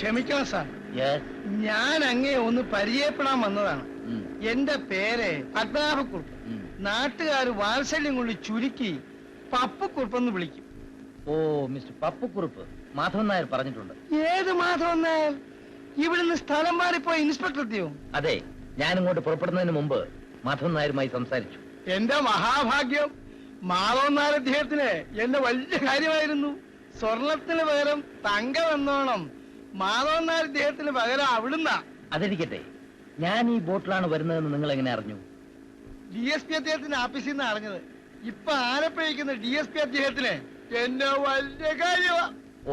ക്ഷമിക്കണം സാർ, ഞാൻ അങ്ങേ ഒന്ന് പരിചയപ്പെടാൻ വന്നതാണ്. എന്റെ പേര് പത്മനാഭക്കുറുപ്പ്. നാട്ടുകാർ വാത്സല്യം കൊണ്ട് ചുരുക്കി പപ്പുക്കുറുപ്പെന്ന് വിളിക്കും. ഓ, മിസ്റ്റർ പപ്പുക്കുറുപ്പ്, മാധവൻ നായർ പറഞ്ഞിട്ടുണ്ട്. ഏത് മാധവൻ നായർ? ഇവിടുന്ന് സ്ഥലം മാറിപ്പോയി ഇൻസ്പെക്ടർ എത്തിയോ? അതെ, ഞാൻ ഇങ്ങോട്ട് പുറപ്പെടുന്നതിന് മുമ്പ് മാധവൻ നായരുമായി സംസാരിച്ചു. എന്റെ മഹാഭാഗ്യം, മാധവൻ നായർ അദ്ദേഹത്തിന് എന്റെ വലിയ കാര്യമായിരുന്നു. സ്വർണത്തിന് പകരം തങ്കം എന്നോണം മാധവൻ നായർ അദ്ദേഹത്തിന് പകരം അവിടുന്ന. അതിരിക്കട്ടെ, ഞാൻ ഈ ബോട്ടിലാണ് വരുന്നതെന്ന് നിങ്ങൾ എങ്ങനെ അറിഞ്ഞു? DSP അദ്ദേഹത്തിന്റെ ഓഫീസിൽ നിന്ന് അറിഞ്ഞത്. ഇപ്പൊ ആലപ്പുഴയ്ക്കുന്ന DSP അദ്ദേഹത്തിന് എന്നെ വലിയ കാര്യമാ.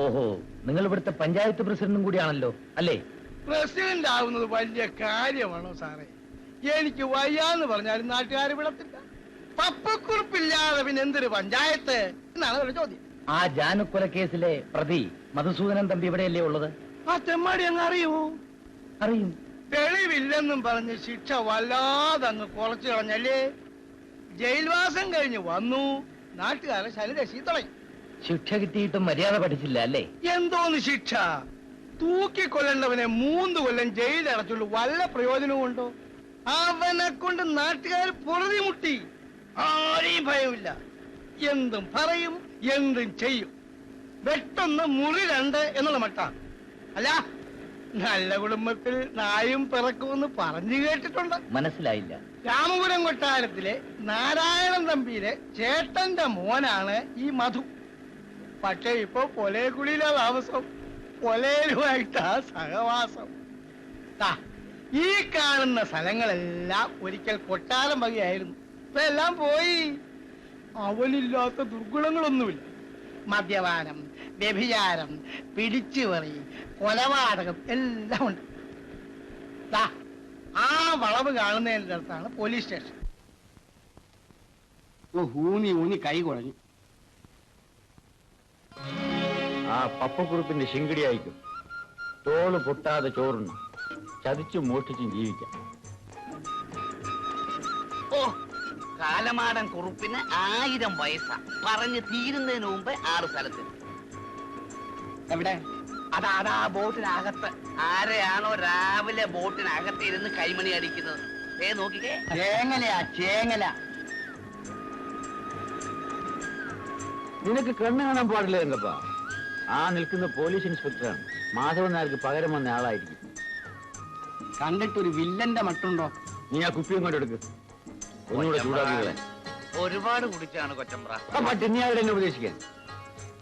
ഓഹോ, നിങ്ങൾ ഇവിടുത്തെ പഞ്ചായത്ത് പ്രസിഡന്റും കൂടിയാണല്ലോ, അല്ലേ? പ്രസിഡന്റ് ആവുന്നത് വലിയ കാര്യമാണോ സാറേ? എനിക്ക് വയ്യാന്ന് പറഞ്ഞാലും നാട്ടുകാർ വിടത്തില്ല. പപ്പക്കുറിപ്പില്ലാതെ പിന്നെ എന്തൊരു പഞ്ചായത്ത് എന്നാണ് അവരുടെ ചോദ്യം. ആ ജാനുക്കൊല കേസിലെ പ്രതി മധുസൂദനൻ തമ്പി ഇവിടെയല്ലേ ഉള്ളത്? ആ തെമ്മാടി അങ്ങ് അറിയുമോ? അറിയും. തെളിവില്ലെന്നും പറഞ്ഞ് ശിക്ഷ വല്ലാതെ അങ്ങ് കുറച്ചു കളഞ്ഞല്ലേ. ജയിൽവാസം കഴിഞ്ഞ് വന്നു, നാട്ടുകാരെ ശലിരശി തുടങ്ങി. ശിക്ഷ കിട്ടിയിട്ടും മര്യാദ പഠിച്ചില്ല അല്ലേ? എന്തോന്ന് ശിക്ഷ? തൂക്കിക്കൊല്ലേണ്ടവനെ 3 കൊല്ലം ജയിലടച്ചുള്ളൂ, വല്ല പ്രയോജനവുമുണ്ടോ? അവനെ കൊണ്ട് നാട്ടുകാർ പൊറുതിമുട്ടി. ആരെയും ഭയമില്ല, എന്തും പറയും, എന്തും ചെയ്യും. വെട്ടൊന്ന് മുറി 2 എന്നുള്ള മട്ട. അല്ല, നല്ല കുടുംബത്തിൽ നായും പിറക്കുമെന്ന് പറഞ്ഞു കേട്ടിട്ടുണ്ട്. മനസ്സിലായില്ല. രാമപുരം കൊട്ടാരത്തിലെ നാരായണൻ തമ്പിയിലെ ചേട്ടന്റെ മോനാണ് ഈ മധു. പക്ഷെ ഇപ്പൊ പൊലേക്കുടിയിലെ താമസം, പൊലേരുമായിട്ടാ സഹവാസം. ഈ കാണുന്ന സ്ഥലങ്ങളെല്ലാം ഒരിക്കൽ കൊട്ടാരം വകയായിരുന്നു. ഇപ്പൊ എല്ലാം പോയി. അവനില്ലാത്ത ദുർഗുണങ്ങളൊന്നുമില്ല. മദ്യപാനം, വ്യഭിചാരം, പിടിച്ചുപറി, കൊലപാതകം എല്ലാം ഉണ്ട്. ആ വളവ് കാണുന്നതിന്റെ അടുത്താണ് പോലീസ് സ്റ്റേഷൻ. ഊന്നി ഊന്നി കൈ കുഴഞ്ഞു. ആ പപ്പക്കുറുപ്പിന്റെ ശിങ്കിടി അയക്കും. തോള് പൊട്ടാതെ ചോറുന്നു, ചതിച്ചും മോഷ്ടിച്ചും ജീവിക്കാം. ഓ, കാലമാടൻ കുറുപ്പിന് 1000 വയസ്സാ. പറഞ്ഞു തീരുന്നതിന് മുമ്പ് 6 സ്ഥലത്ത്. എവിടെ? അതാ ബോട്ടിനകത്ത്. ആരെയാണോ രാവിലെ ബോട്ടിനകത്ത് ഇരുന്ന് കൈമണി അടിക്കുന്നത്? നോക്കിക്കേ. ചേങ്ങലയാ, ചേങ്ങല. നിനക്ക് കണ്ണു കാണാൻ പാടില്ല എങ്കപ്പാ. ആ നിൽക്കുന്ന പോലീസ് ഇൻസ്പെക്ടറാണ്. മാധവൻ നായർക്ക് പകരം വന്ന ആളായിരിക്കും. കണ്ടിട്ടൊരു വില്ലന്റെ മട്ടുണ്ടോ? നീ ആ കുപ്പിയും കൊണ്ടെടുക്ക്. ഒന്നുകൂടെ ചൂടാക്കികളെ. ഒരുപാട് കുടിച്ചാണ് കൊച്ചമ്പ്ര. നീ ആരുടെ എന്നെ ഉപദേശിക്കാൻ?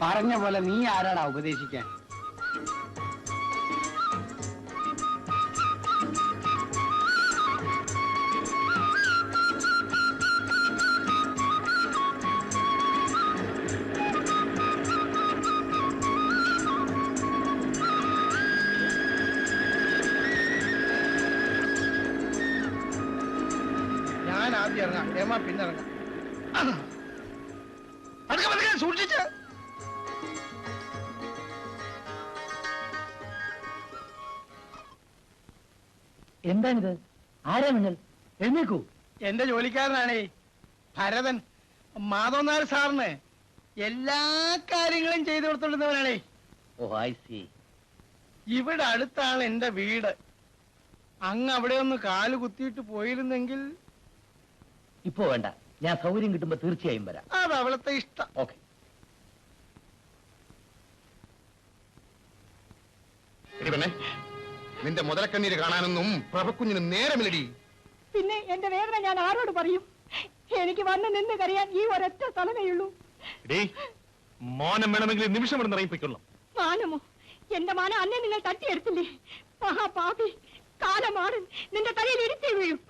പറഞ്ഞ പോലെ നീ ആരാടാ ഉപദേശിക്കാൻ? ഞാൻ ആദ്യം ഇറങ്ങാം, ഏമാ പിന്നെ ഇറങ്ങാം. സൂക്ഷിച്ച്. എന്താണിത്? ആരാ നിങ്ങൾ? എഴുന്നേക്കൂ. എന്റെ ജോലിക്കാരനാണേ ഭരതൻ. മാധവൻ നായർ സാറിന് എല്ലാ കാര്യങ്ങളും ചെയ്തു കൊടുത്തോണ്ടിരുന്നവനാണേ. ഓ, ഐ സി. ഇവിടെ അടുത്താണ് എന്റെ വീട്. അങ്ങ് അവിടെ ഒന്ന് കാല് കുത്തിയിട്ട് പോയിരുന്നെങ്കിൽ. ഇപ്പോ വേണ്ട, ഞാൻ സൗകര്യം കിട്ടുമ്പോ തീർച്ചയായും വരാം. അത് അവളത്തെ ഇഷ്ടം. ഓക്കെ. നിന്റെ മുതലക്കണ്ണീര് കാണാനൊന്നും പ്രഭക്കുഞ്ഞിന് നേരമില്ലടി. പിന്നെ എന്റെ വേദന ഞാൻ ആരോട് പറയും? എനിക്ക് വന്ന് നിന്ന് കറിയാൻ ഈ ഒരൊറ്റ സ്ഥലമേയുള്ളൂ. മോനം വേണമെങ്കിൽ നിമിഷം ഇവിടെ ഇറങ്ങിപ്പിക്കൊള്ളാം. മാനമോ? എന്റെ മാനം അന്നേ നിങ്ങൾ തട്ടിയെടുത്തില്ലേ? മഹാപാപി, കാലമാടൻ, നിന്റെ തലയിൽ ഇരുത്തി വീഴും.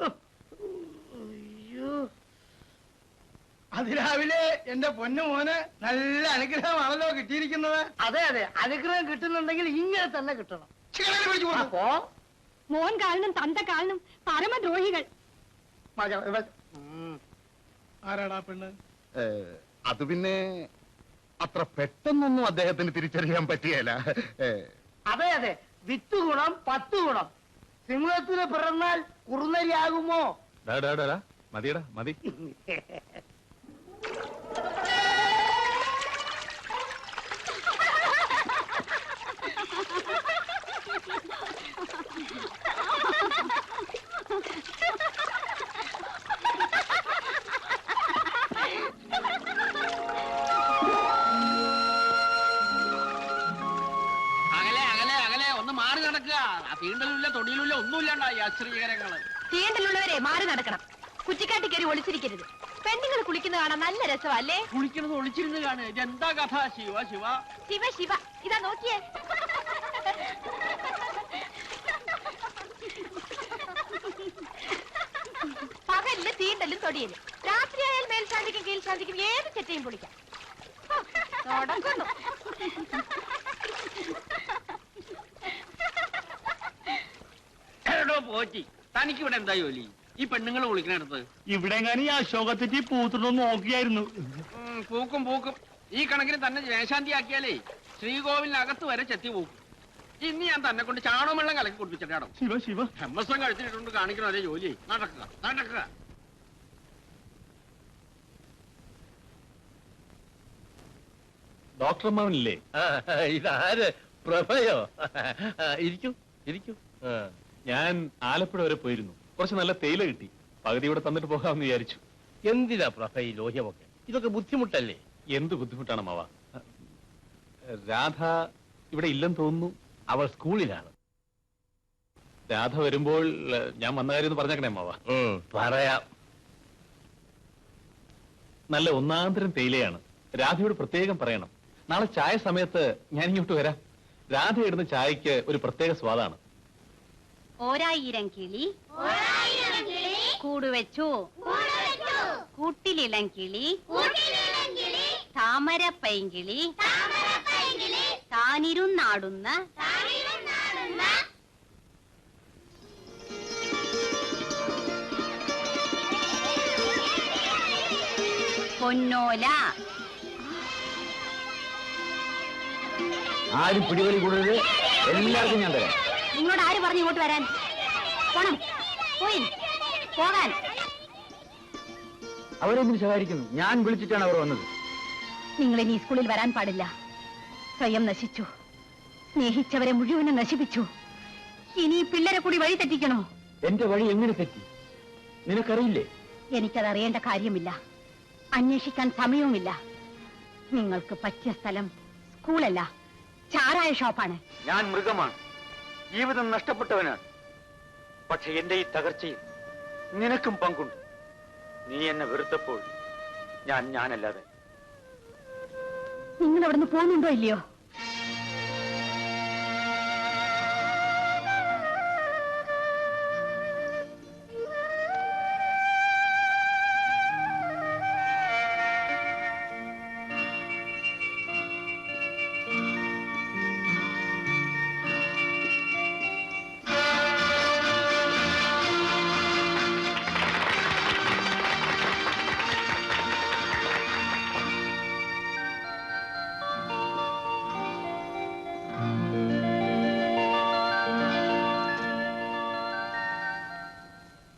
അതിരാവിലെ എന്റെ പൊന്നു മോന് നല്ല അനുഗ്രഹമാണല്ലോ കിട്ടിയിരിക്കുന്നത്. അതെ അതെ, അനുഗ്രഹം കിട്ടുന്നുണ്ടെങ്കിൽ ഇങ്ങനെ തന്നെ കിട്ടണം. അപ്പോ മോൻ കാലനും തന്ത കാലനും പരമദ്രോഹികൾ. ആരാടാ പെണ്ണ്? അത് പിന്നെ അത്ര പെട്ടെന്നൊന്നും അദ്ദേഹത്തിന് തിരിച്ചറിയാൻ പറ്റിയല്ല. അതെ അതെ, 8 ഗുണം 10 ഗുണം. സിംഹത്തിന് പിറന്നാൽ കുറുനരിയാകുമോ? മതിയടാ, മതി. തീണ്ടലുമില്ല തൊടിയിലുമില്ല ഒന്നുമില്ലാണ്ടായി അശ്രീകരങ്ങള്. തീണ്ടലുള്ളവരെ മാറി നടക്കണം. കുറ്റിക്കാട്ടി കയറി ഒളിച്ചിരിക്കരുത്. പെണ്ണുങ്ങൾ കുളിക്കുന്ന കാണാൻ നല്ല രസമല്ലേ? കുളിക്കുന്നത് ഒളിച്ചിരുന്ന് കാണുക. ഇതെന്താ കഥ? ശിവ ശിവ ശിവ ശിവ, ഇതാ നോക്കിയേ. പകലില് തീണ്ടലും തൊടിയലും, രാത്രിയായാൽ മേൽശാന്തിക്കും കീഴ്ശാന്തിക്കും ഏത് ചെറ്റയും പൊളിക്കാം. തുടങ്ങുന്നു. പോറ്റി, തനിക്ക് ഇവിടെ എന്താ ജോലി? ഈ പെണ്ണുങ്ങൾ വിളിക്കണടുത്ത് ഇവിടെ എങ്ങാനും ഈ അശോകത്തെറ്റി പൂത്തിട്ടൊന്ന് നോക്കിയായിരുന്നു. പൂക്കും പൂക്കും. ഈ കണക്കിന് തന്നെ ജയശാന്തി ആക്കിയാലേ ശ്രീകോവിലിനകത്ത് വരെ ചെത്തി പൂക്കും. ഇന്ന് ഞാൻ തന്നെ കൊണ്ട് ചാണകം വെള്ളം കലക്കി കുടിപ്പിച്ചിട്ടാണോ? ശിവ ശിവ, ഹെമ്മസം കഴിച്ചിട്ടുണ്ട് കാണിക്കണ അതേ ജോലി. നടക്കുക നടക്കുക. ഡോക്ടർ അമ്മാവനില്ലേ? ഇതാര്? പ്രഭയോ? ഇരിക്കൂ ഇരിക്കൂ. ഞാൻ ആലപ്പുഴ വരെ പോയിരുന്നു. കുറച്ച് നല്ല തേയില കിട്ടി. പകുതി ഇവിടെ തന്നിട്ട് പോകാമെന്ന് വിചാരിച്ചു. എന്തിനാ പ്രഭ ഈ ലോഹ്യമൊക്കെ? ഇതൊക്കെ ബുദ്ധിമുട്ടല്ലേ? എന്ത് ബുദ്ധിമുട്ടാണ് മാവ. രാധ ഇവിടെ ഇല്ലെന്ന് തോന്നുന്നു. അവൾ സ്കൂളിലാണ്. രാധ വരുമ്പോൾ ഞാൻ വന്ന കാര്യം ഒന്ന് പറഞ്ഞേക്കണേ മാവ. പറയാം. നല്ല ഒന്നാന്തരം തേയിലയാണ്. രാധയോട് പ്രത്യേകം പറയണം. നാളെ ചായ സമയത്ത് ഞാൻ ഇങ്ങോട്ട് വരാം. രാധ ഇടുന്ന ചായക്ക് ഒരു പ്രത്യേക സ്വാദാണ്. ഓരായിരം കിളി കൂടുവെച്ചു, കൂട്ടിലിളം കിളി, താമര പൈങ്കിളി, താനിരുന്നാടുന്ന പൊന്നോല. ആരും പിടിവലി കൂടരുത്. എല്ലാവർക്കും ഞാൻ തരാം. നിങ്ങളോട് ആര് പറഞ്ഞു ഇങ്ങോട്ട് വരാൻ? പോണം, പോയി പോകാൻ. അവരെന്തിനു സഹായിക്കുന്നു? ഞാൻ വിളിച്ചിട്ടാണ് അവർ വന്നത്. നിങ്ങൾ ഇനി സ്കൂളിൽ വരാൻ പാടില്ല. സ്വയം നശിച്ചു, സ്നേഹിച്ചവരെ മുഴുവനും നശിപ്പിച്ചു. ഇനി പിള്ളേരെ കൂടി വഴി തെറ്റിക്കണോ? എന്റെ വഴി എങ്ങനെ തെറ്റി? നിനക്കറിയില്ലേ? എനിക്കതറിയേണ്ട കാര്യമില്ല. അന്വേഷിക്കാൻ സമയവുമില്ല. നിങ്ങൾക്ക് പറ്റിയ സ്ഥലം സ്കൂളല്ല, ചാരായ ഷോപ്പാണ്. ഞാൻ മൃഗമാണ്, ജീവിതം നഷ്ടപ്പെട്ടവനാണ്. പക്ഷെ എന്റെ ഈ തകർച്ചയിൽ നിനക്കും പങ്കുണ്ട്. നീ എന്നെ വെറുത്തപ്പോൾ ഞാനല്ലാതെ. നിങ്ങൾ അവിടുന്ന് പോകുന്നുണ്ടോ ഇല്ലയോ?